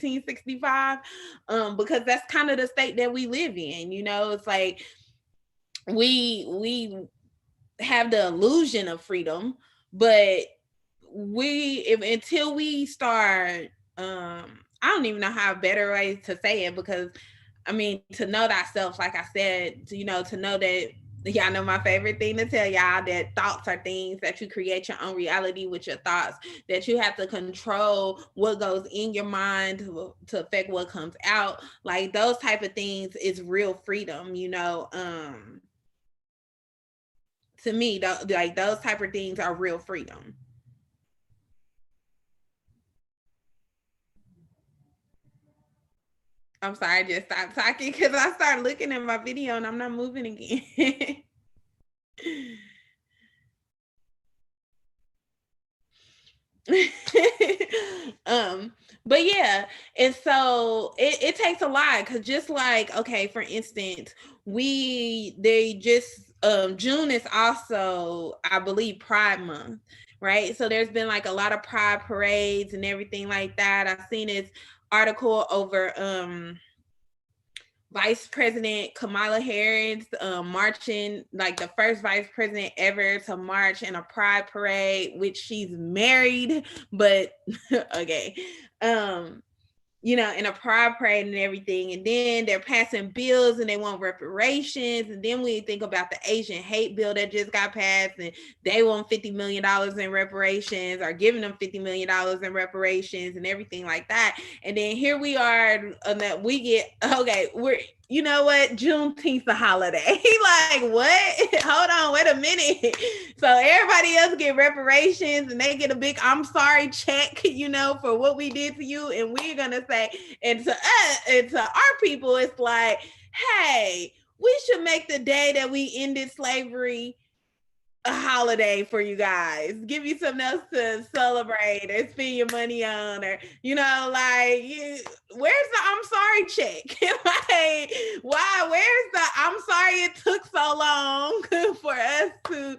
1965, because that's kind of the state that we live in. It's like we have the illusion of freedom, but until we start, I don't even know how a better way to say it, because I mean, to know thyself, like I said, to know that, y'all know my favorite thing to tell y'all, that thoughts are things, that you create your own reality with your thoughts, that you have to control what goes in your mind to affect what comes out. Like those type of things is real freedom, to me, like those type of things are real freedom. I'm sorry, I just stopped talking because I started looking at my video and I'm not moving again. um but yeah, and so it takes a lot, because just like, okay, for instance, they just June is also, I believe, Pride Month, right? So there's been like a lot of pride parades and everything like that. I've seen this article over Vice President Kamala Harris marching, like the first vice president ever to march in a pride parade, which she's married, but okay. Um, in a pride parade and everything. And then they're passing bills and they want reparations. And then we think about the Asian hate bill that just got passed, and they want $50 million in reparations, or giving them $50 million in reparations and everything like that. And then here we are, that we get, okay, you know what? Juneteenth's a holiday. Like, what? Hold on, wait a minute. So everybody else get reparations and they get a big I'm sorry check, for what we did to you. And we're gonna say, and to us, and to our people, it's like, hey, we should make the day that we ended slavery a holiday for you guys. Give you something else to celebrate or spend your money on, or like, where's the I'm sorry check? Like, why? Where's the I'm sorry it took so long for us to,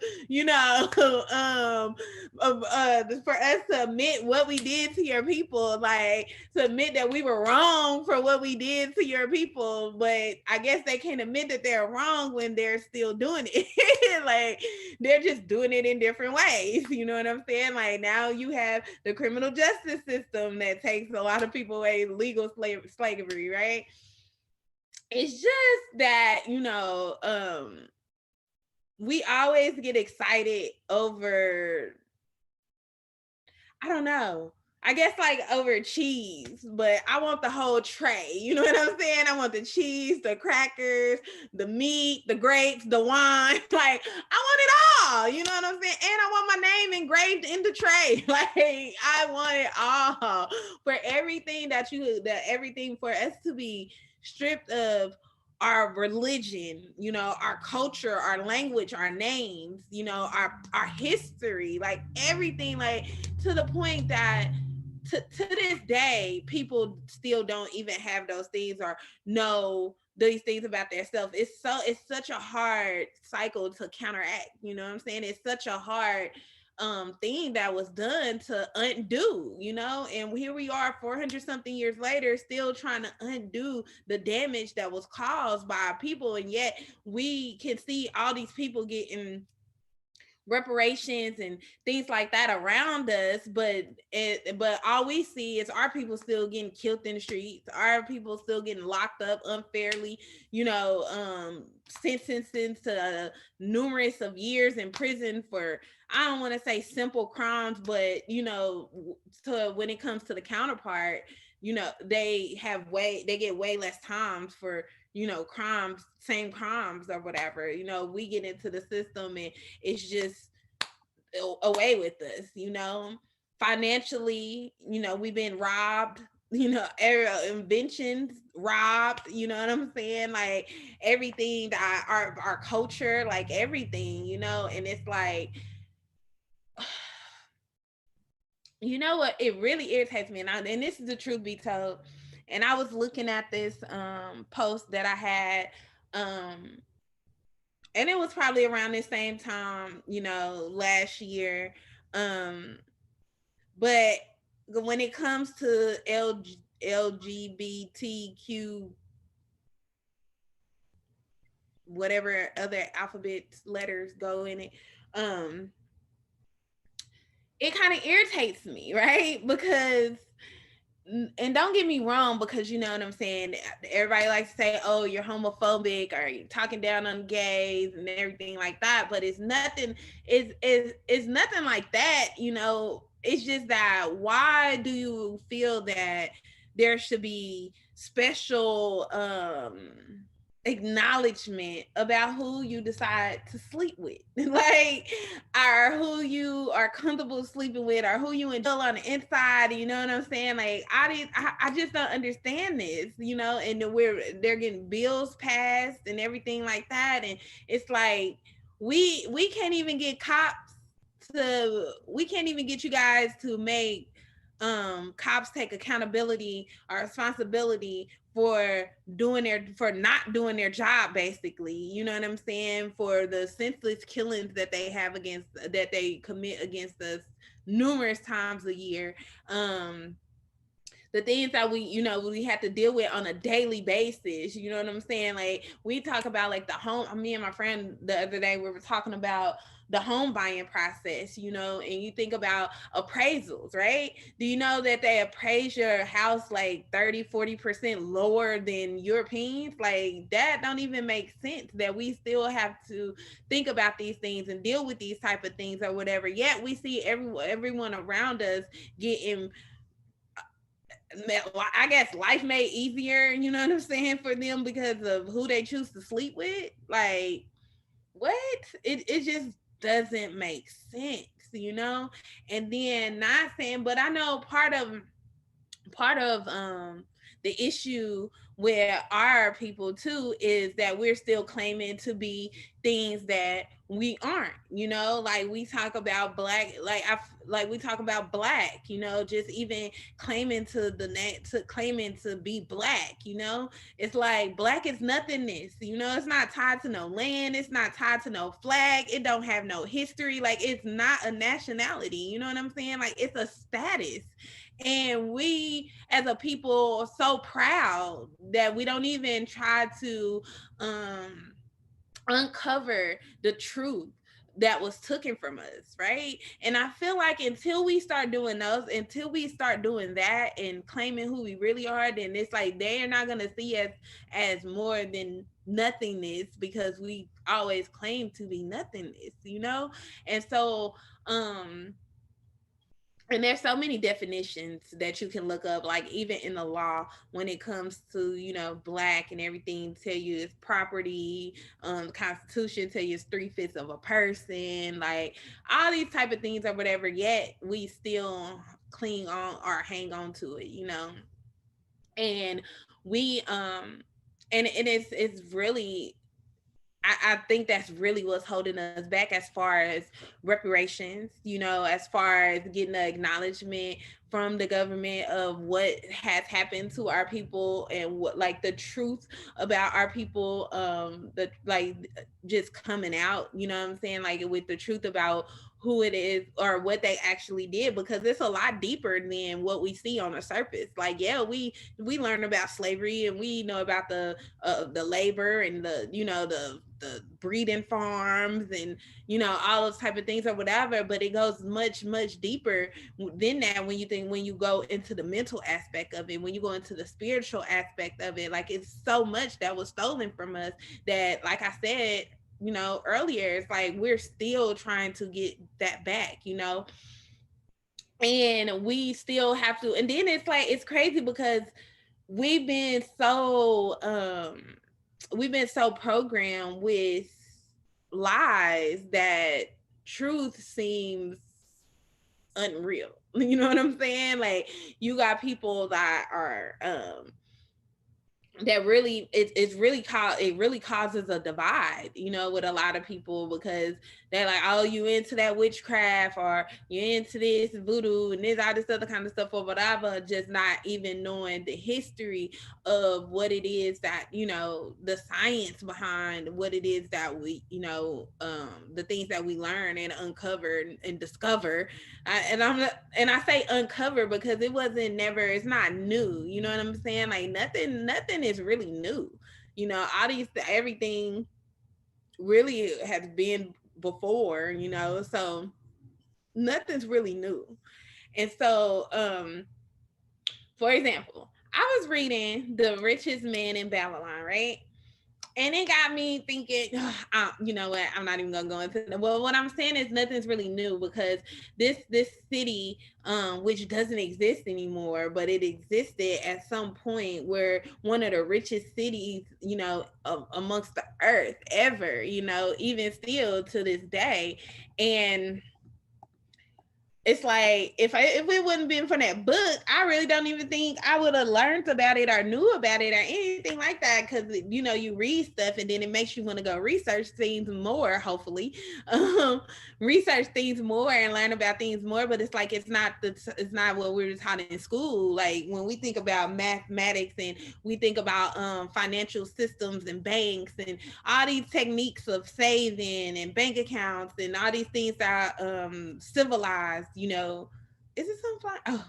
for us to admit what we did to your people, like to admit that we were wrong for what we did to your people. But I guess they can't admit that they're wrong when they're still doing it. Like, they're just doing it in different ways. You know what I'm saying? Like, now you have the criminal justice system that takes a lot of people away, legal slavery, right? It's just that, we always get excited over, I don't know, I guess like over cheese, but I want the whole tray. You know what I'm saying? I want the cheese, the crackers, the meat, the grapes, the wine. Like, I want it all. You know what I'm saying? And I want my name engraved in the tray. Like, I want it all. For everything everything for us to be stripped of our religion, our culture, our language, our names, our history, like everything, like to the point that to this day, people still don't even have those things or know these things about themselves. It's such a hard cycle to counteract. You know what I'm saying? It's such a hard thing that was done to undo, and here we are 400 something years later, still trying to undo the damage that was caused by our people. And yet we can see all these people getting reparations and things like that around us, but all we see is our people still getting killed in the streets, our people still getting locked up unfairly, sentences to numerous of years in prison for, I don't want to say simple crimes, but to when it comes to the counterpart, they get way less times for crimes, same crimes or whatever. We get into the system and it's just away with us, financially, we've been robbed, inventions robbed, you know what I'm saying? Like everything, our culture, like everything, and it's like, what it really irritates me, and this is the truth be told. And I was looking at this post that I had, and it was probably around the same time, last year. But when it comes to LGBTQ, whatever other alphabet letters go in it, it kind of irritates me, right? Because, and don't get me wrong, because you know what I'm saying, everybody likes to say, oh, you're homophobic or you're talking down on gays and everything like that, but it's nothing, it's nothing like that, you know. It's just that, why do you feel that there should be special acknowledgement about who you decide to sleep with, like, or who you are comfortable sleeping with, or who you enjoy on the inside, you know what I'm saying? Like, I just don't understand this, you know. And they're getting bills passed and everything like that, and it's like, we can't even get cops we can't even get you guys to make cops take accountability or responsibility for not doing their job, basically, you know what I'm saying, for the senseless killings that they commit against us numerous times a year. The things that we have to deal with on a daily basis, you know what I'm saying? Like, we talk about, like, me and my friend the other day, we were talking about the home buying process, you know, and you think about appraisals, right? Do you know that they appraise your house like 30-40% lower than Europeans? Like, that don't even make sense, that we still have to think about these things and deal with these type of things or whatever. Yet we see everyone around us getting, I guess, life made easier, you know what I'm saying, for them because of who they choose to sleep with. Like, what? It just doesn't make sense, you know? And then, not saying, but I know part of the issue with our people too is that we're still claiming to be things that we aren't, you know. Like, we talk about black, we talk about black, you know, just even claiming claiming to be black, you know. It's like, black is nothingness, you know. It's not tied to no land, it's not tied to no flag, it don't have no history, like, it's not a nationality, you know what I'm saying? Like, it's a status. And we as a people are so proud that we don't even try to uncover the truth that was taken from us, right? And I feel like until we start doing that and claiming who we really are, then it's like they are not going to see us as more than nothingness, because we always claim to be nothingness, you know. And so and there's so many definitions that you can look up, like, even in the law, when it comes to, you know, black and everything, tell you it's property, the Constitution tell you it's 3/5 of a person, like, all these type of things or whatever, yet we still cling on or hang on to it, you know. And we and it's really, I think that's really what's holding us back as far as reparations, you know, as far as getting the acknowledgement from the government of what has happened to our people, and what, like, the truth about our people, the, like, just coming out, you know what I'm saying, like, with the truth about who it is or what they actually did, because it's a lot deeper than what we see on the surface. Like, yeah, we learn about slavery, and we know about the labor and the, you know, the breeding farms and, you know, all those type of things or whatever, but it goes much deeper than that when you go into the mental aspect of it, when you go into the spiritual aspect of it. Like, it's so much that was stolen from us that, like I said, you know, earlier, it's like we're still trying to get that back, you know. And we still have to, and then it's like, it's crazy because we've been so programmed with lies that truth seems unreal. You know what I'm saying? Like, you got people that are that really, it really causes a divide, you know, with a lot of people, because They're like, oh, you into that witchcraft, or you into this voodoo and this all this other kind of stuff or whatever, just not even knowing the history of what it is that, you know, the science behind what it is that we, you know, the things that we learn and uncover and discover. And I say uncover because it wasn't never, it's not new. You know what I'm saying? Like nothing is really new. You know, all these, everything really has been before, you know, so nothing's really new. And so, for example, I was reading The Richest Man in Babylon, right? And it got me thinking, you know what? I'm not even gonna go into that. Well, what I'm saying is nothing's really new because this city, which doesn't exist anymore, but it existed at some point where one of the richest cities, you know, amongst the earth ever, you know, even still to this day. And it's like if it wouldn't been for that book, I really don't even think I would have learned about it or knew about it or anything like that. Because you know, you read stuff and then it makes you want to go research things more. Hopefully, research things more and learn about things more. But it's like it's not what we were taught in school. Like when we think about mathematics and we think about financial systems and banks and all these techniques of saving and bank accounts and all these things that are civilized, you know. Is it some fly? Oh,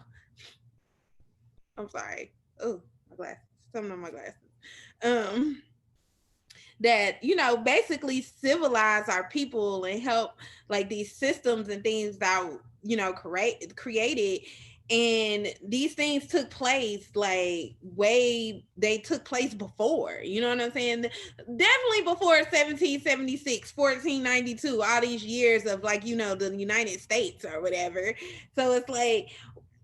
I'm sorry. Oh, my glasses. Something on my glasses. That, you know, basically civilize our people and help like these systems and things that, you know, created. And these things took place like they took place before, you know what I'm saying? Definitely before 1776, 1492, all these years of like, you know, the United States or whatever. So it's like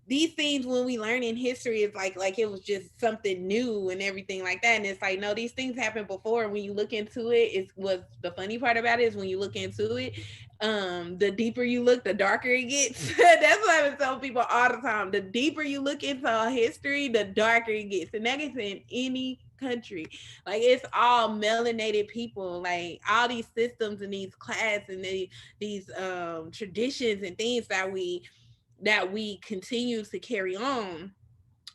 these things when we learn in history is like it was just something new and everything like that. And it's like, no, these things happened before. And when you look into it, it's what's the funny part about it is when you look into it, the deeper you look, the darker it gets. That's what I tell people all the time. The deeper you look into history, the darker it gets. And that gets in any country. Like it's all melanated people, like all these systems and these class and these traditions and things that we continue to carry on.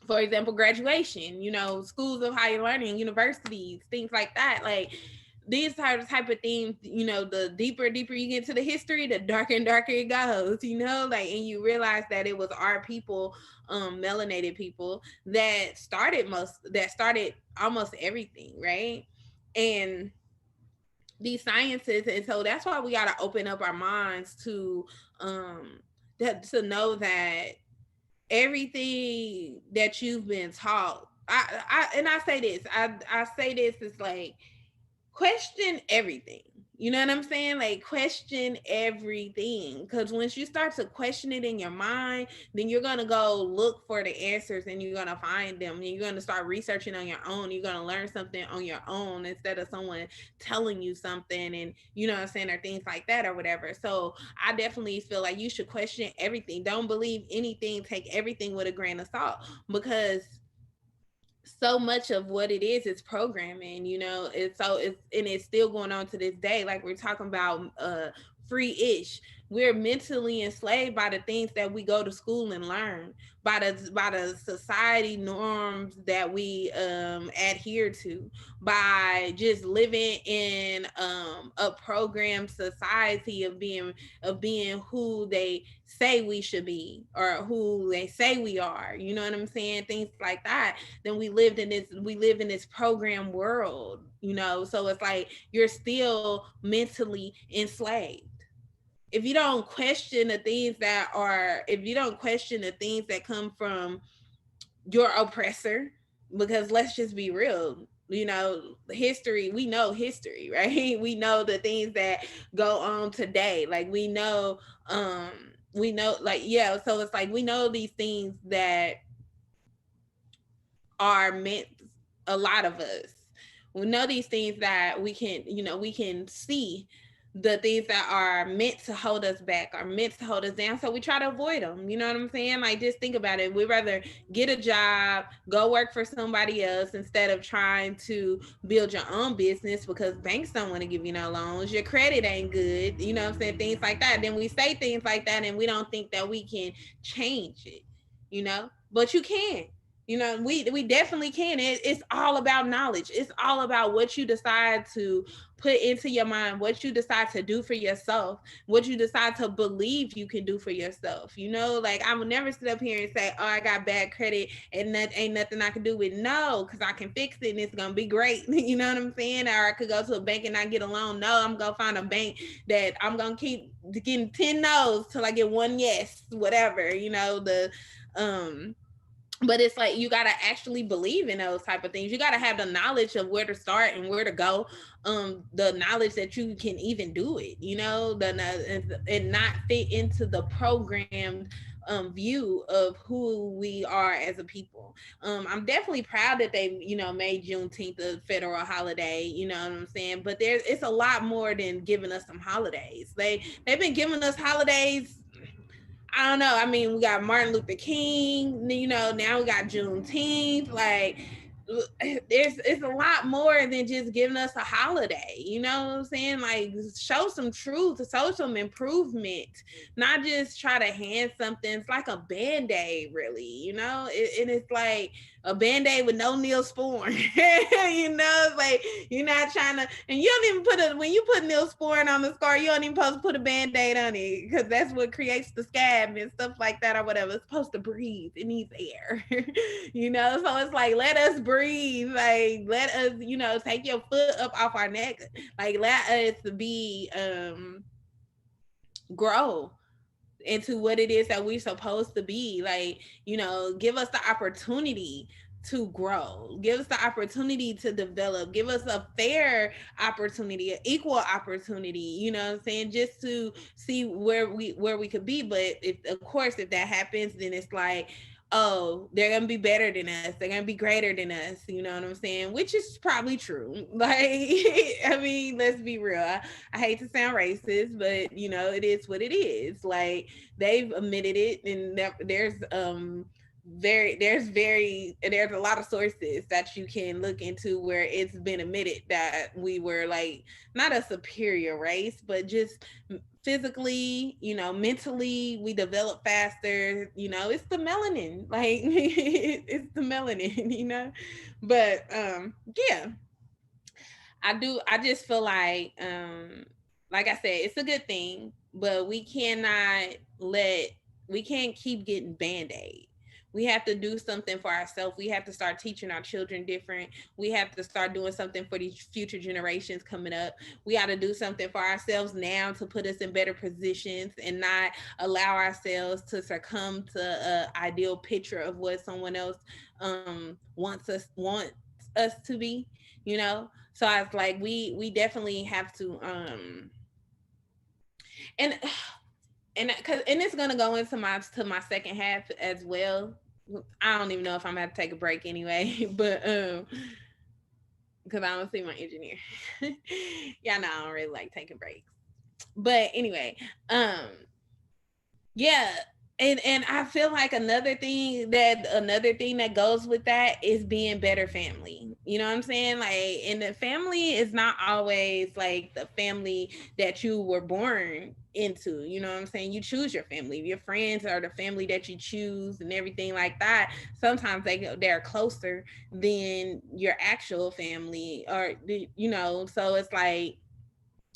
For example, graduation, you know, schools of higher learning, universities, things like that. Like these type of things, you know, the deeper you get into the history, the darker and darker it goes, you know, like, and you realize that it was our people, melanated people that started almost everything, right? And these sciences, and so that's why we got to open up our minds to to know that everything that you've been taught, I say this is like question everything. You know what I'm saying? Like question everything. Because once you start to question it in your mind, then you're gonna go look for the answers and you're gonna find them. And you're gonna start researching on your own. You're gonna learn something on your own instead of someone telling you something, and you know what I'm saying, or things like that or whatever. So I definitely feel like you should question everything. Don't believe anything. Take everything with a grain of salt, because so much of what it is programming, you know. It's still going on to this day. Like we're talking about free-ish, we're mentally enslaved by the things that we go to school and learn, by the society norms that we adhere to, by just living in a programmed society of being who they say we should be or who they say we are, you know what I'm saying, things like that. Then we live in this program world, you know. So it's like you're still mentally enslaved if you don't question the things that come from your oppressor. Because let's just be real, you know, we know history, right? We know the things that go on today. Like we know, like, yeah, so it's like we know these things that are meant, a lot of us, we know these things that we can see the things that are meant to hold us back, are meant to hold us down. So we try to avoid them. You know what I'm saying? Like, just think about it. We'd rather get a job, go work for somebody else instead of trying to build your own business, because banks don't want to give you no loans. Your credit ain't good. You know what I'm saying? Things like that. Then we say things like that and we don't think that we can change it, you know? But you can. You know, we definitely can. It's all about knowledge. It's all about what you decide to put into your mind, what you decide to do for yourself, what you decide to believe you can do for yourself. You know, like, I would never sit up here and say, oh, I got bad credit and that ain't nothing I can do with. No, because I can fix it and it's gonna be great. You know what I'm saying? Or I could go to a bank and not get a loan. No, I'm gonna find a bank that I'm gonna keep getting 10 no's till I get one yes, whatever. You know, but it's like, you got to actually believe in those type of things. You got to have the knowledge of where to start and where to go. The knowledge that you can even do it, you know, and not fit into the programmed view of who we are as a people. I'm definitely proud that they, you know, made Juneteenth a federal holiday, you know what I'm saying? But it's a lot more than giving us some holidays. They've been giving us holidays. I don't know. I mean, we got Martin Luther King, you know, now we got Juneteenth. Like, it's a lot more than just giving us a holiday. You know what I'm saying? Like, show some truth, show some improvement, not just try to hand something. It's like a Band-Aid, really, you know? And it's like a Band-Aid with no Neosporin. You know, it's like, you're not trying to, and you don't even when you put Neosporin on the scar, you don't even supposed to put a Band-Aid on it, because that's what creates the scab and stuff like that, or whatever. It's supposed to breathe. It needs air. You know, so it's like, let us breathe. Like, let us, you know, take your foot up off our neck. Like, let us be grow into what it is that we're supposed to be. Like, you know, give us the opportunity to grow, give us the opportunity to develop, give us a fair opportunity, an equal opportunity, you know what I'm saying, just to see where we could be. But if that happens, then it's like, oh, they're gonna be better than us, they're gonna be greater than us, you know what I'm saying? Which is probably true. Like, I mean, let's be real. I hate to sound racist, but you know, it is what it is. Like, they've admitted it, and there's a lot of sources that you can look into where it's been admitted that we were, like, not a superior race, but just physically, you know, mentally, we develop faster. You know, it's the melanin. Like, it's the melanin, you know. But yeah, I just feel like I said, it's a good thing, but we can't keep getting Band-Aid. We have to do something for ourselves. We have to start teaching our children different. We have to start doing something for these future generations coming up. We got to do something for ourselves now to put us in better positions and not allow ourselves to succumb to an ideal picture of what someone else wants us to be, you know? So I was like, we definitely have to and it's gonna go into my second half as well. I don't even know if I'm gonna have to take a break anyway, but because I don't see my engineer. Y'all know I don't really like taking breaks. But anyway, yeah. And I feel like another thing that goes with that is being better family. You know what I'm saying? Like, and the family is not always like the family that you were born into. You know what I'm saying? You choose your family. Your friends are the family that you choose and everything like that. Sometimes they're closer than your actual family, or, you know, so it's like,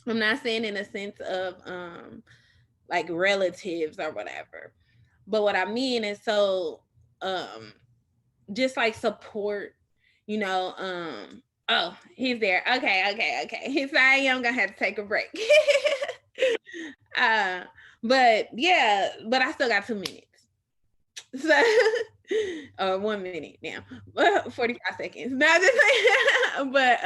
I'm not saying in a sense of like relatives or whatever. But what I mean is, so just like support, you know, oh, he's there. Okay. So I am gonna have to take a break. But yeah, but I still got 2 minutes. So 1 minute now. 45 seconds. No, but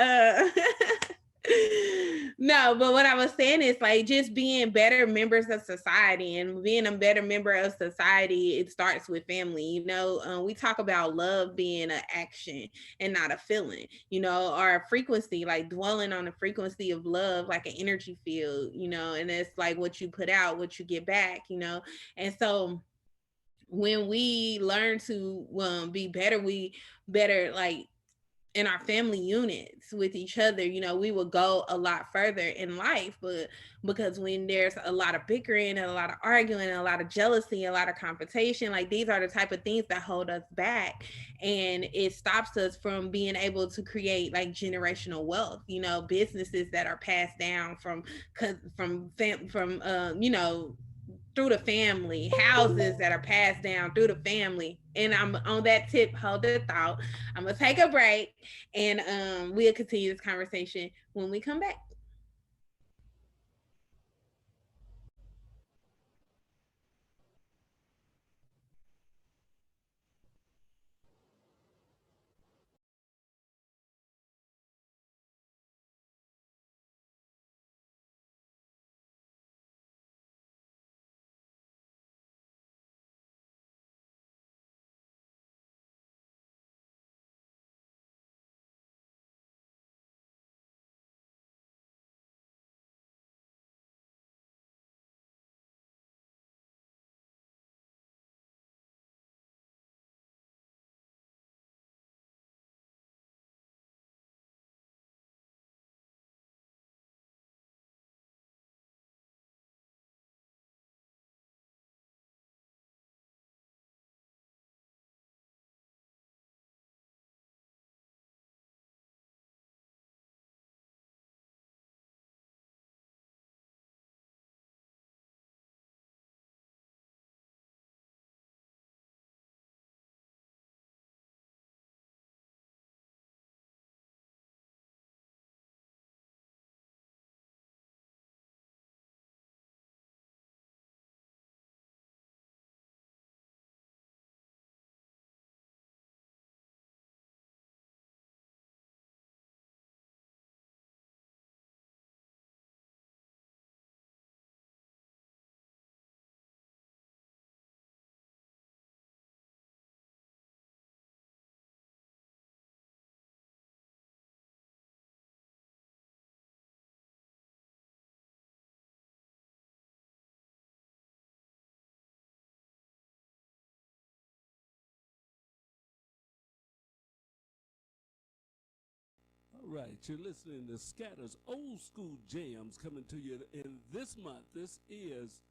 no, No, but what I was saying is like just being better members of society, and being a better member of society, it starts with family. You know, we talk about love being an action and not a feeling, you know, or a frequency, like dwelling on the frequency of love, like an energy field, you know, and it's like what you put out, what you get back, you know. And so when we learn to be better, we better like in our family units with each other, you know, we will go a lot further in life. But because when there's a lot of bickering and a lot of arguing and a lot of jealousy, a lot of confrontation, like these are the type of things that hold us back, and it stops us from being able to create like generational wealth, you know, businesses that are passed down from you know, through the family, houses that are passed down through the family. And I'm on that tip, hold the thought. I'm gonna take a break, and we'll continue this conversation when we come back. All right, you're listening to Scatter's Old School Jams coming to you in this month. This is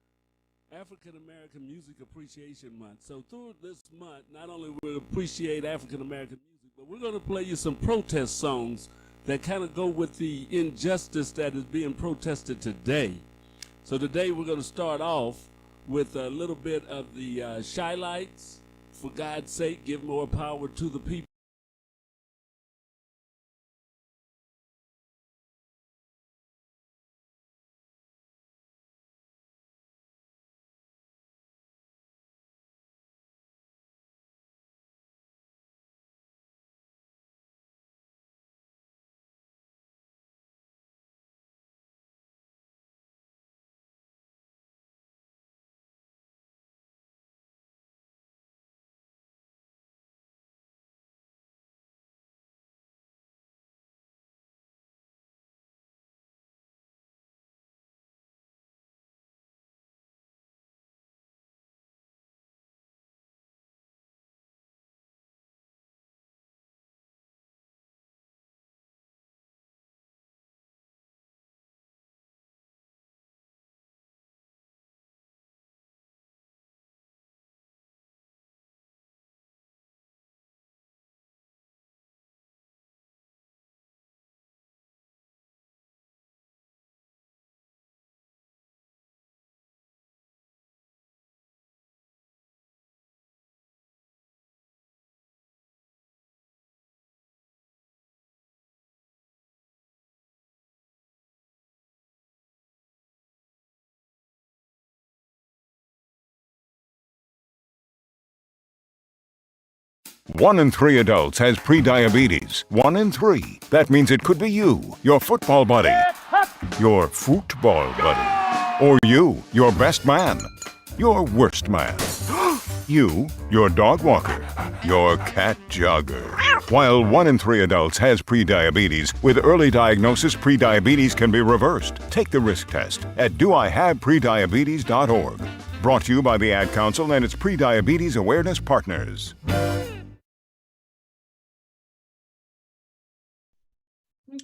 African American Music Appreciation Month. So through this month, not only will we appreciate African American music, but we're going to play you some protest songs that kind of go with the injustice that is being protested today. So today we're going to start off with a little bit of the Shy Lights, For God's Sake, Give More Power to the People. One in three adults has prediabetes. 1 in 3. That means it could be you, your football buddy, your football buddy. Or you, your best man. Your worst man. You, your dog walker. Your cat jogger. While 1 in 3 adults has prediabetes, with early diagnosis, prediabetes can be reversed. Take the risk test at doihaveprediabetes.org. Brought to you by the Ad Council and its Prediabetes Awareness Partners.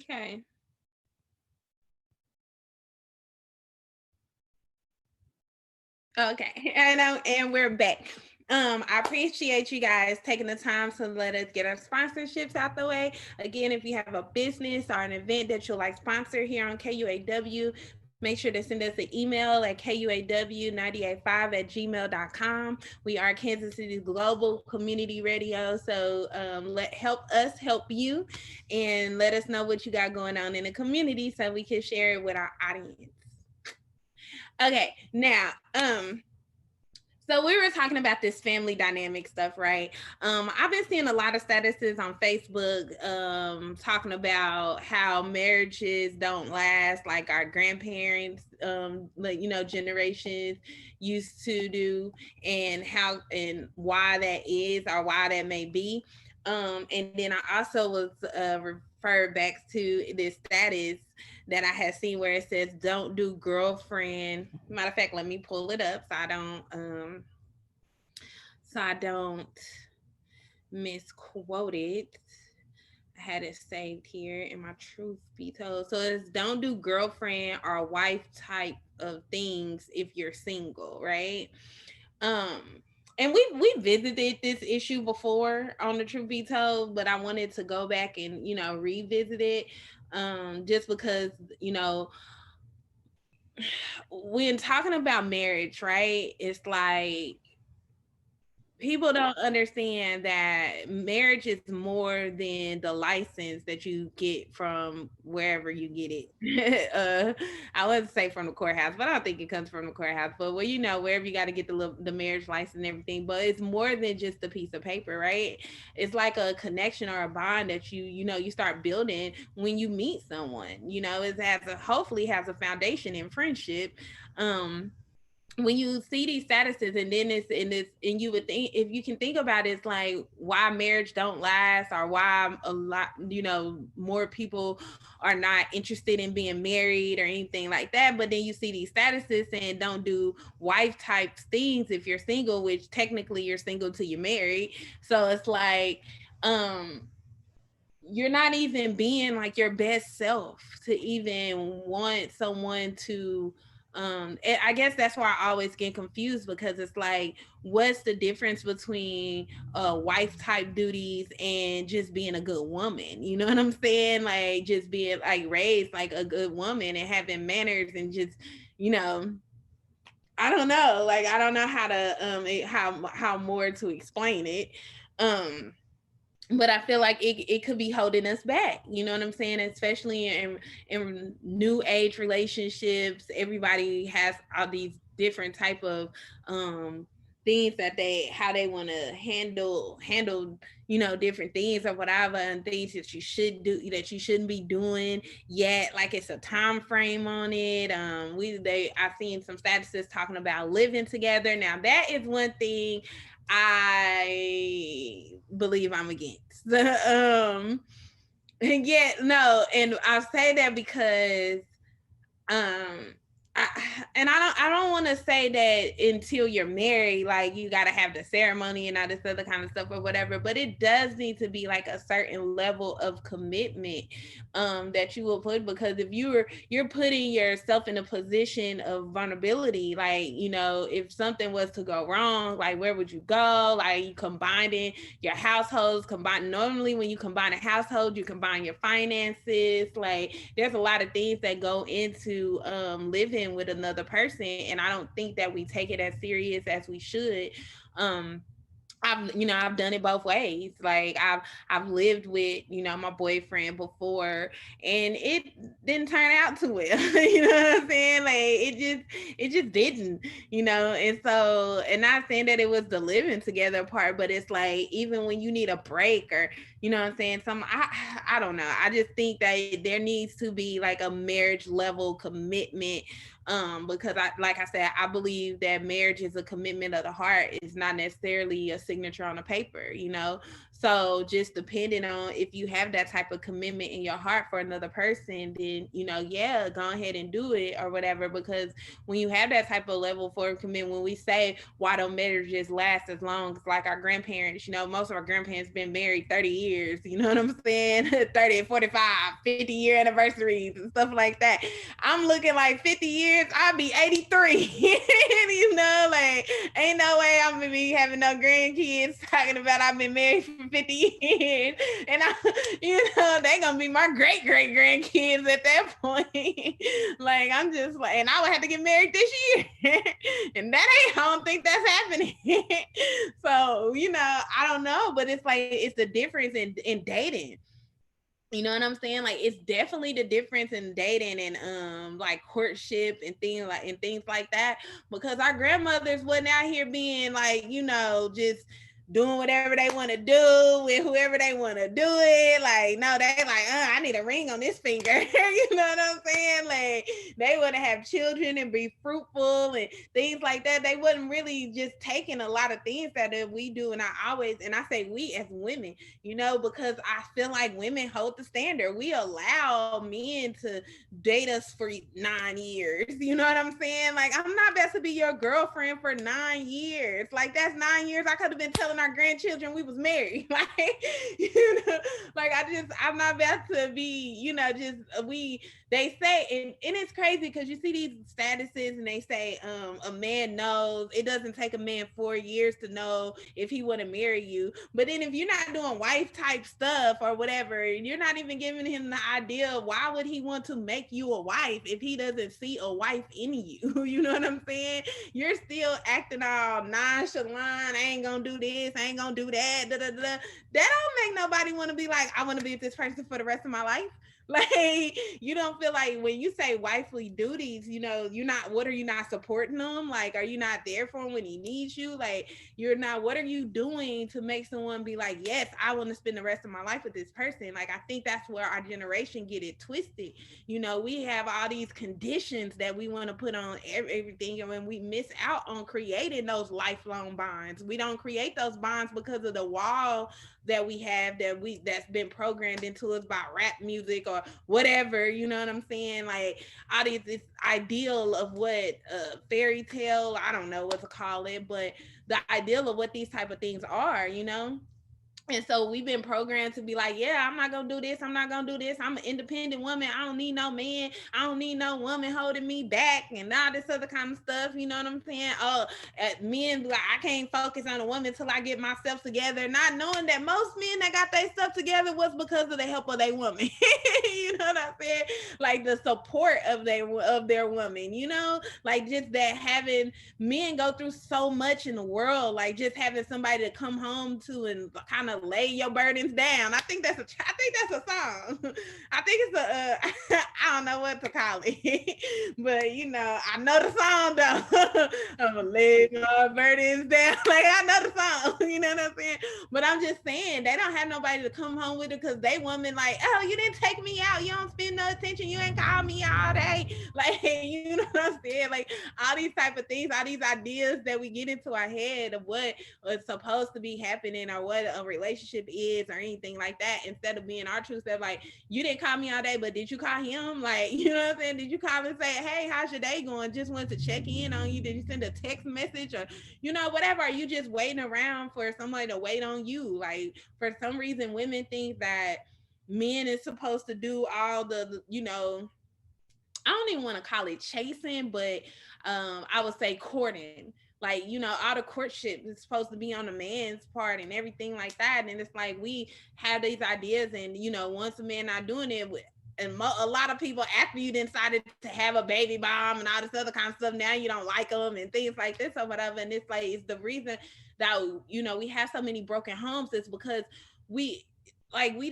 Okay. Okay. And we're back. I appreciate you guys taking the time to let us get our sponsorships out the way. Again, if you have a business or an event that you'll like sponsor here on KUAW, make sure to send us an email at kuaw985@gmail.com. We are Kansas City's global community radio, so help us help you, and let us know what you got going on in the community so we can share it with our audience. Okay, now, so we were talking about this family dynamic stuff, right? I've been seeing a lot of statuses on Facebook talking about how marriages don't last like our grandparents, generations used to do, and how and why that is or why that may be. And then I also was referred back to this status that I had seen where it says, don't do girlfriend. Matter of fact, let me pull it up so I don't misquote it. I had it saved here in my truth be told. So it's don't do girlfriend or wife type of things if you're single, right? And we visited this issue before on the truth be told, but I wanted to go back and revisit it. Just because, when talking about marriage, right, it's like people don't understand that marriage is more than the license that you get from wherever you get it. I wouldn't say from the courthouse, but I don't think it comes from the courthouse. But wherever you got to get the marriage license and everything. But it's more than just a piece of paper, right? It's like a connection or a bond that you start building when you meet someone. It hopefully has a foundation in friendship. When you see these statuses, and then and you would think, if you can think about it, it's like why marriage don't last, or why a lot, more people are not interested in being married or anything like that. But then you see these statuses saying don't do wife type things if you're single, which technically you're single till you're married. So it's like, you're not even being like your best self to even want someone to, I guess that's why I always get confused, because it's like, what's the difference between wife type duties and just being a good woman? You know what I'm saying? Like just being like raised like a good woman and having manners and just, I don't know. Like, I don't know how to, how more to explain it. But I feel like it could be holding us back. You know what I'm saying? Especially in new age relationships, everybody has all these different type of things that how they want to handle, different things or whatever, and things that you should do that you shouldn't be doing yet. Like it's a time frame on it. I've seen some statuses talking about living together. Now that is one thing I believe I'm against. And I say that because I don't want to say that until you're married, like you got to have the ceremony and all this other kind of stuff or whatever, but it does need to be like a certain level of commitment that you will put, because if you're putting yourself in a position of vulnerability, like, if something was to go wrong, like where would you go? Like you combining your households, normally when you combine a household, you combine your finances. Like there's a lot of things that go into living with another person, and I don't think that we take it as serious as we should. I've done it both ways. Like I've lived with, my boyfriend before, and it didn't turn out too well. You know what I'm saying? Like it just didn't, and so, and not saying that it was the living together part, but it's like, even when you need a break or, you know what I'm saying? I don't know. I just think that there needs to be like a marriage level commitment. Because like I said, I believe that marriage is a commitment of the heart. It's not necessarily a signature on a paper, you know? So just depending on if you have that type of commitment in your heart for another person, then, you know, yeah, go ahead and do it or whatever. Because when you have that type of level for commitment, when we say, why don't marriages last as long? It's like our grandparents, you know, most of our grandparents been married 30 years, you know what I'm saying? 30, 45, 50-year anniversaries and stuff like that. I'm looking like 50 years, I'll be 83. You know, like, ain't no way I'm gonna be having no grandkids talking about I've been married for 50 years. And you know, they gonna be my great grandkids at that point. Like, I'm just like, and I would have to get married this year. And that ain't, I don't think that's happening. So, you know, I don't know, but it's like, it's the difference in dating. You know what I'm saying? Like, it's definitely the difference in dating and like courtship and things like that, because our grandmothers wasn't out here being like, you know, just doing whatever they want to do with whoever they want to do it. Like, no, they like, I need a ring on this finger. You know what I'm saying? Like, they want to have children and be fruitful and things like that. They wasn't really just taking a lot of things that we do. And I say we as women, you know, because I feel like women hold the standard. We allow men to date us for 9 years. You know what I'm saying? Like, I'm not best to be your girlfriend for 9 years. Like, that's 9 years I could have been telling our grandchildren we was married. Like, you know, like, I'm not about to be, you know, just they say, and it's crazy because you see these statuses and they say a man knows, it doesn't take a man 4 years to know if he want to marry you. But then if you're not doing wife type stuff or whatever, you're not even giving him the idea, why would he want to make you a wife if he doesn't see a wife in you? You know what I'm saying? You're still acting all nonchalant. I ain't gonna do this, I ain't gonna do that. Da, da, da. That don't make nobody want to be like, I want to be with this person for the rest of my life. Like, you don't feel like when you say wifely duties, you know, what are you not supporting them? Like, are you not there for him when he needs you? Like, what are you doing to make someone be like, yes, I want to spend the rest of my life with this person? Like, I think that's where our generation get it twisted. You know, we have all these conditions that we want to put on everything, and when we miss out on creating those lifelong bonds, we don't create those bonds because of the wall that we have that's been programmed into us by rap music or whatever, you know what I'm saying? Like, all this ideal of what fairy tale, I don't know what to call it, but the ideal of what these type of things are, you know? And so we've been programmed to be like, yeah, I'm not going to do this. I'm not going to do this. I'm an independent woman. I don't need no man. I don't need no woman holding me back and all this other kind of stuff. You know what I'm saying? Men, like, I can't focus on a woman till I get myself together. Not knowing that most men that got their stuff together was because of the help of their woman. You know what I'm saying? Like, the support of their woman, you know? Like, just that having men go through so much in the world, like just having somebody to come home to and kind of lay your burdens down. I think that's a song. I think it's I don't know what to call it, but you know, I know the song though. I'm gonna lay my burdens down. Like, I know the song, you know what I'm saying? But I'm just saying, they don't have nobody to come home with it because they woman like, oh, you didn't take me out. You don't spend no attention. You ain't call me all day. Like, you know what I'm saying? Like, all these type of things, all these ideas that we get into our head of what is supposed to be happening or what a relationship is or anything like that, instead of being our true self. Like, you didn't call me all day, but did you call him? Like, you know what I'm saying? Did you call and say, hey, how's your day going? Just wanted to check in on you. Did you send a text message or, you know, whatever? Are you just waiting around for somebody to wait on you? Like, for some reason, women think that men is supposed to do all the, you know, I don't even want to call it chasing, but I would say courting. Like, you know, all the courtship is supposed to be on the man's part and everything like that. And it's like, we have these ideas, and, you know, once a man not doing it, and a lot of people, after you decided to have a baby bomb and all this other kind of stuff, now you don't like them and things like this or whatever. And it's like, it's the reason that, you know, we have so many broken homes is because we, like we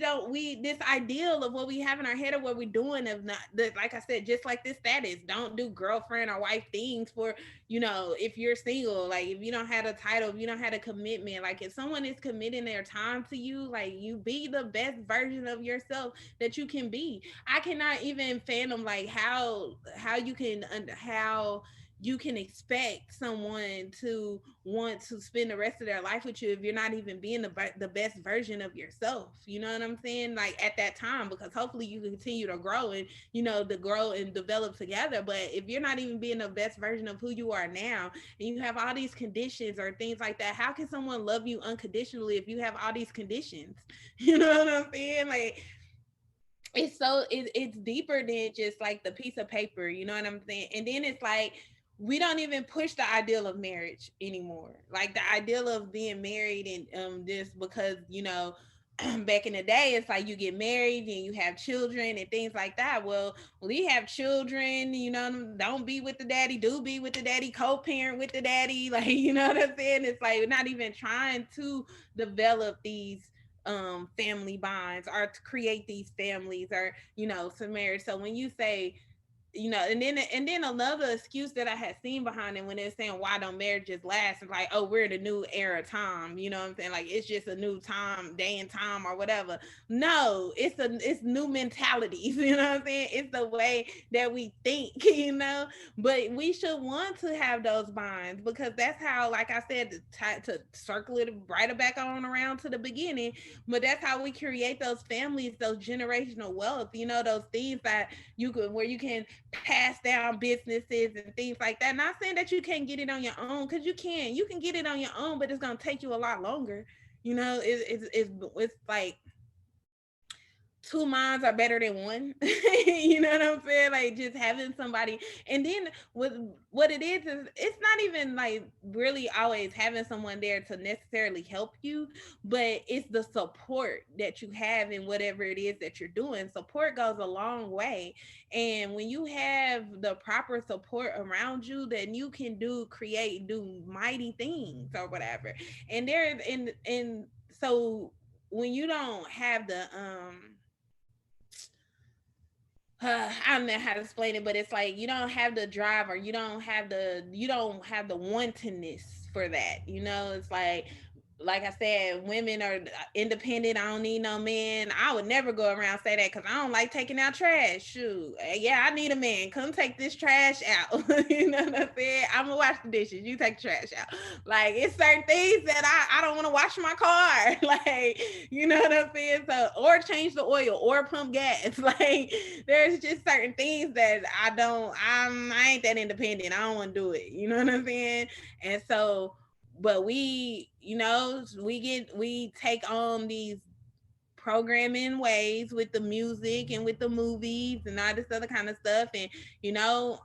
this ideal of what we have in our head of what we're doing of not like I said, just like this status, don't do girlfriend or wife things for, you know, if you're single, like if you don't have a title, if you don't have a commitment, like if someone is committing their time to you, like you be the best version of yourself that you can be. I cannot even fathom like how you can expect someone to want to spend the rest of their life with you if you're not even being the best version of yourself. You know what I'm saying? Like at that time, because hopefully you continue to grow and, you know, to grow and develop together. But if you're not even being the best version of who you are now, and you have all these conditions or things like that, how can someone love you unconditionally if you have all these conditions? You know what I'm saying? Like, it's deeper than just like the piece of paper, you know what I'm saying? And then it's like, we don't even push the ideal of marriage anymore. Like the ideal of being married and just because, you know, back in the day, it's like you get married and you have children and things like that. Well, we have children, you know, don't be with the daddy, do be with the daddy, co-parent with the daddy. Like, you know what I'm saying? It's like we're not even trying to develop these family bonds or to create these families or, you know, some marriage. So when you say, you know, and then another excuse that I had seen behind it when they're saying why don't marriages last, it's like, oh, we're in a new era time, you know what I'm saying? Like it's just a new time, day and time or whatever. No, it's new mentalities, you know what I'm saying? It's the way that we think, you know. But we should want to have those bonds because that's how, like I said, to circle it right back on around to the beginning. But that's how we create those families, those generational wealth, you know, those things that you could where you can pass down businesses and things like that. Not saying that you can't get it on your own, because you can get it on your own, but it's gonna take you a lot longer. You know, it's like two minds are better than one. You know what I'm saying? Like just having somebody, and then with what it is it's not even like really always having someone there to necessarily help you, but it's the support that you have in whatever it is that you're doing. Support goes a long way. And when you have the proper support around you, then you can do mighty things or whatever. And there and so when you don't have the I don't know how to explain it, but it's like you don't have the drive or you don't have the wantonness for that. You know, it's like I said, women are independent. I don't need no man. I would never go around say that because I don't like taking out trash. Shoot, yeah, I need a man. Come take this trash out. You know what I'm saying? I'm gonna wash the dishes. You take the trash out. Like it's certain things that I don't want to wash my car. Like, you know what I'm saying? So, or change the oil or pump gas. Like, there's just certain things that I ain't that independent. I don't want to do it. You know what I'm saying? And so, but we, you know, we take on these programming ways with the music and with the movies and all this other kind of stuff. And, you know,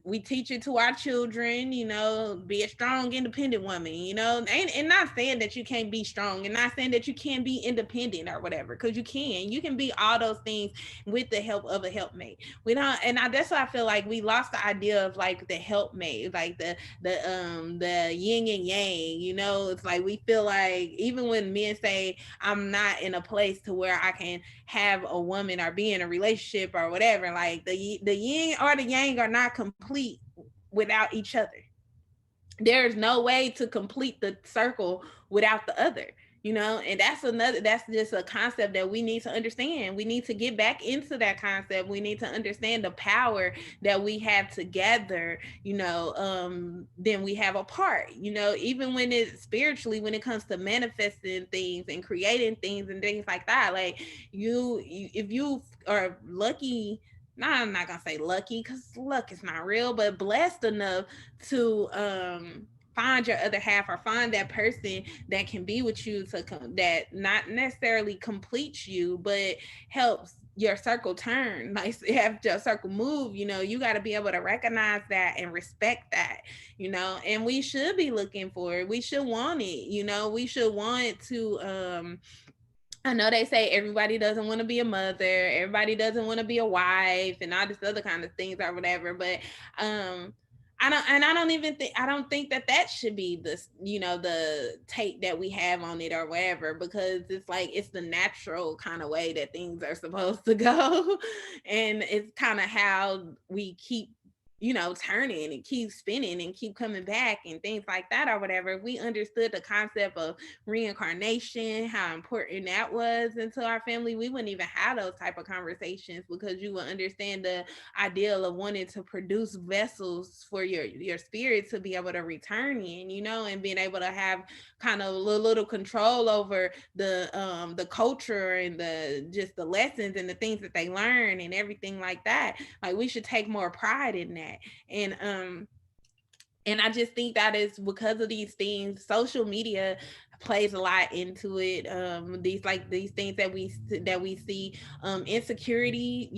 we teach it to our children, you know, be a strong, independent woman, you know, and not saying that you can't be strong and not saying that you can't be independent or whatever, because you can be all those things with the help of a helpmate. We don't, that's why I feel like we lost the idea of like the helpmate, like the yin and yang, you know. It's like we feel like even when men say I'm not in a place to where I can have a woman or be in a relationship or whatever, like the yin or the yang are not complete without each other. There's no way to complete the circle without the other, you know. And that's just a concept that we need to understand. We need to get back into that concept. We need to understand the power that we have together, you know, then we have apart, you know, even when it's spiritually, when it comes to manifesting things and creating things and things like that. Like you if you are lucky, I'm not gonna say lucky because luck is not real, but blessed enough to find your other half or find that person that can be with you that not necessarily completes you, but helps your circle turn, like have your circle move. You know, you got to be able to recognize that and respect that, you know. And we should be looking for it. We should want it, you know. We should want to I know they say everybody doesn't want to be a mother, everybody doesn't want to be a wife and all this other kind of things or whatever, but I don't think that should be the, the take that we have on it or whatever, because it's like, it's the natural kind of way that things are supposed to go. And it's kind of how we keep, turning and keep spinning and keep coming back and things like that or whatever. If we understood the concept of reincarnation, how important that was into our family, we wouldn't even have those type of conversations, because you would understand the ideal of wanting to produce vessels for your spirit to be able to return in, and being able to have kind of a little control over the culture and the lessons and the things that they learn and everything like that. Like, we should take more pride in that. And I just think that is because of these things. Social media plays a lot into it. These things that we see, insecurity,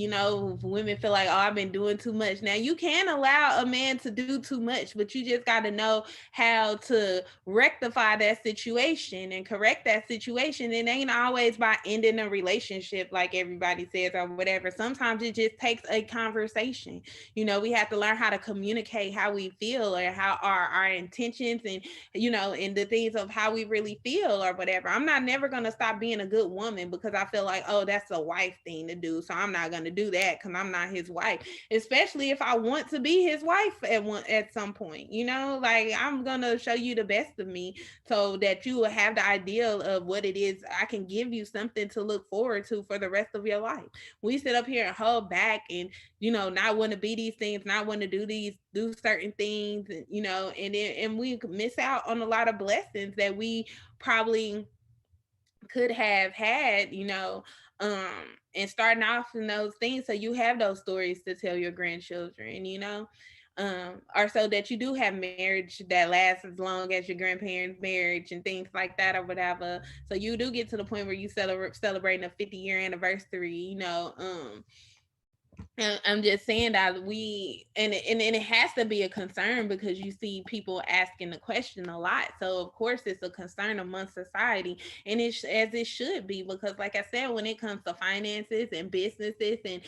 women feel like, oh, I've been doing too much. Now, you can allow a man to do too much, but you just got to know how to rectify that situation and correct that situation. It ain't always by ending a relationship like everybody says or whatever. Sometimes it just takes a conversation. We have to learn how to communicate how we feel, or how our intentions, and and the things of how we really feel or whatever. I'm not never going to stop being a good woman because I feel like, oh, that's a wife thing to do, so I'm not going to do that because I'm not his wife, especially if I want to be his wife at some point. Like, I'm going to show you the best of me so that you will have the ideal of what it is. I can give you something to look forward to for the rest of your life. We sit up here and hold back and not want to be these things, not want to do certain things, and we miss out on a lot of blessings that we probably could have had, and starting off in those things, so you have those stories to tell your grandchildren, or so that you do have marriage that lasts as long as your grandparents' marriage and things like that or whatever. So you do get to the point where you celebrating a 50-year anniversary, And I'm just saying that and it has to be a concern, because you see people asking the question a lot. So of course it's a concern amongst society, and it's as it should be, because like I said, when it comes to finances and businesses and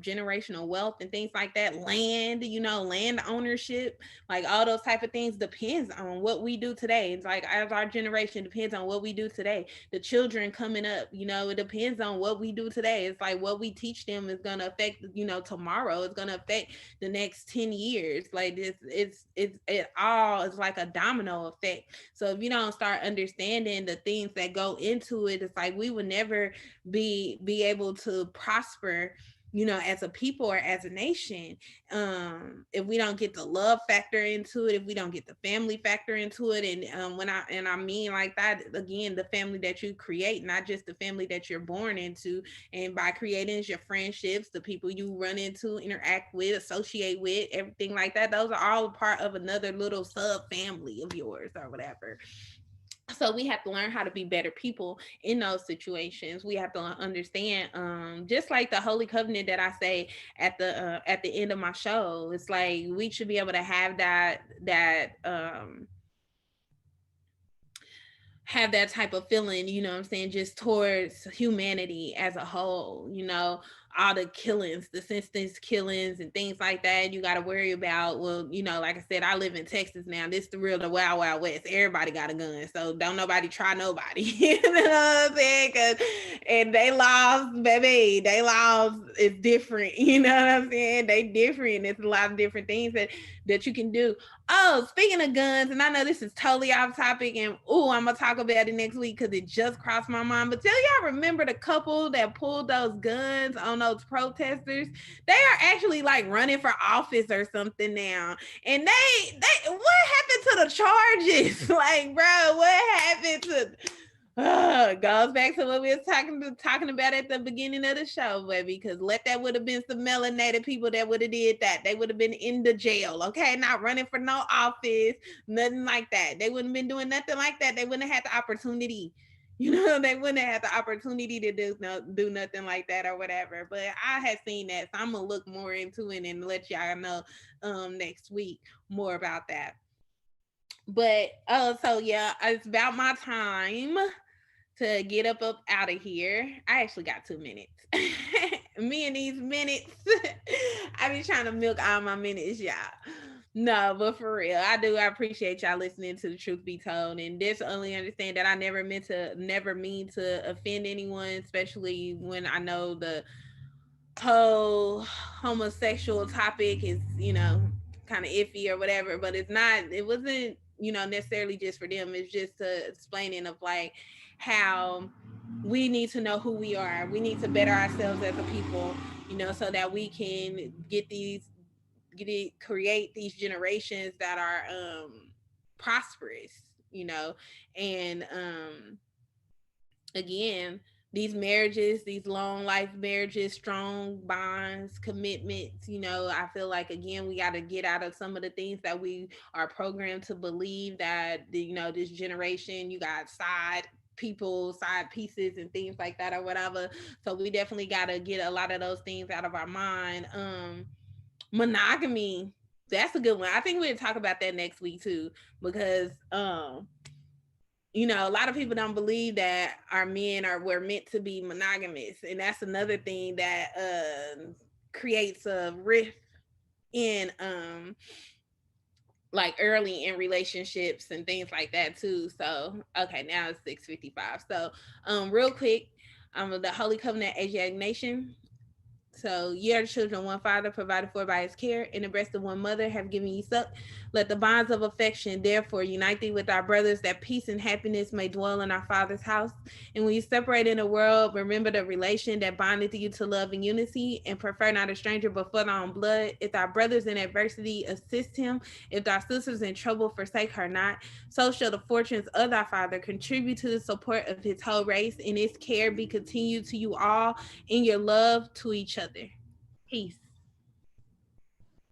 generational wealth and things like that, land, land ownership, like all those type of things depends on what we do today. It's like, as our generation depends on what we do today. The children coming up, it depends on what we do today. It's like what we teach them is going to affect, tomorrow. It's going to affect the next 10 years. Like this, it all is like a domino effect. So if you don't start understanding the things that go into it, it's like we would never be able to prosper, as a people or as a nation, if we don't get the love factor into it, if we don't get the family factor into it. And when I mean like that, again, the family that you create, not just the family that you're born into. And by creating your friendships, the people you run into, interact with, associate with, everything like that, those are all part of another little sub family of yours or whatever. So we have to learn how to be better people in those situations. We have to understand, just like the holy covenant that I say at the end of my show. It's like we should be able to have that have that type of feeling, what I'm saying, just towards humanity as a whole, all the killings, the senseless killings and things like that you got to worry about. Well, like I said, I live in Texas now. This is the wild, wild west. Everybody got a gun. So don't nobody try nobody. You know what I'm saying? And they laws, baby, they laws is different. You know what I'm saying? They different. There's a lot of different things that you can do. Oh, speaking of guns, and I know this is totally off topic, and I'm gonna talk about it next week because it just crossed my mind. But tell y'all, remember the couple that pulled those guns on those protesters? They are actually like running for office or something now. And they what happened to the charges? Like, bro, what happened to? Goes back to what we were talking about at the beginning of the show, baby, because that would have been some melanated people that would have did that. They would have been in the jail, okay? Not running for no office, nothing like that. They wouldn't have been doing nothing like that. They wouldn't have had the opportunity. They wouldn't have had the opportunity to do nothing like that or whatever. But I have seen that, so I'm going to look more into it and let y'all know next week more about that. But, so yeah, it's about my time to get up out of here. I actually got 2 minutes. Me and these minutes. I be trying to milk all my minutes, y'all. No, but for real, I do. I appreciate y'all listening to the truth be told, and just only understand that I never mean to offend anyone, especially when I know the whole homosexual topic is, kind of iffy or whatever. But it's not. It wasn't, necessarily just for them. It's just a explaining of like how we need to know who we are. We need to better ourselves as a people, so that we can create these generations that are prosperous, and again, these marriages, these long life marriages, strong bonds, commitments, I feel like again we got to get out of some of the things that we are programmed to believe, that this generation, you got people, side pieces and things like that or whatever. So we definitely got to get a lot of those things out of our mind. Monogamy, that's a good one. I think we'll talk about that next week too, because a lot of people don't believe that our men were meant to be monogamous, and that's another thing that creates a rift in like early in relationships and things like that too. So okay, now it's 6:55. So real quick, the Holy Covenant Asiatic Nation. So ye are the children of one father, provided for by his care, in the breast of one mother have given ye suck. Let the bonds of affection therefore unite thee with our brothers, that peace and happiness may dwell in our Father's house. And when you separate in the world, remember the relation that bondeth you to love and unity, and prefer not a stranger before thy own blood. If thy brothers in adversity, assist him. If thy sisters in trouble, forsake her not. So shall the fortunes of thy Father contribute to the support of his whole race, and his care be continued to you all in your love to each other. Peace.